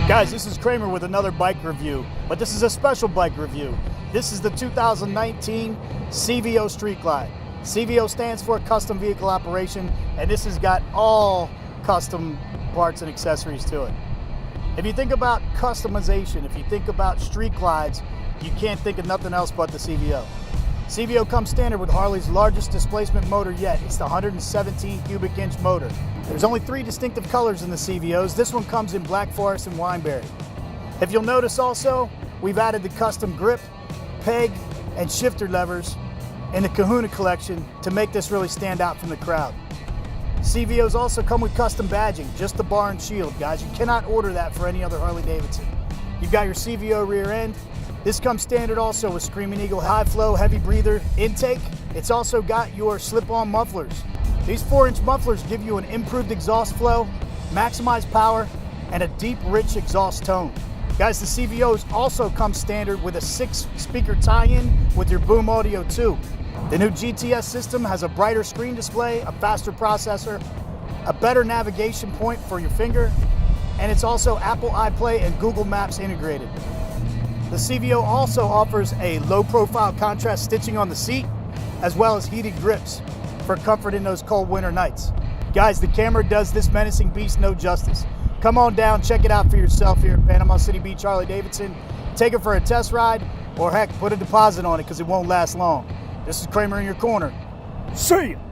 Guys, this is Kramer with another bike review, but this is a special bike review. This is the 2019 CVO Street Glide. CVO stands for Custom Vehicle Operation, and this has got all custom parts and accessories to it. If you think about customization, if you think about street glides, you can't think of nothing else but the CVO. CVO comes standard with Harley's largest displacement motor yet. It's the 117 cubic inch motor. There's only 3 distinctive colors in the CVOs. This one comes in Black Forest and Wineberry. If you'll notice also, we've added the custom grip, peg, and shifter levers in the Kahuna collection to make this really stand out from the crowd. CVOs also come with custom badging, just the bar and shield, guys. You cannot order that for any other Harley-Davidson. You've got your CVO rear end. This comes standard also with Screaming Eagle high flow, heavy breather intake. It's also got your slip-on mufflers. These 4-inch mufflers give you an improved exhaust flow, maximized power, and a deep, rich exhaust tone. Guys, the CVOs also come standard with a 6-speaker tie-in with your boom audio too. The new GTS system has a brighter screen display, a faster processor, a better navigation point for your finger, and it's also Apple iPlay and Google Maps integrated. The CVO also offers a low-profile contrast stitching on the seat, as well as heated grips for comfort in those cold winter nights. Guys, the camera does this menacing beast no justice. Come on down, check it out for yourself here at Panama City Beach Harley Davidson. Take it for a test ride, or heck, put a deposit on it because it won't last long. This is Kramer in your corner. See ya!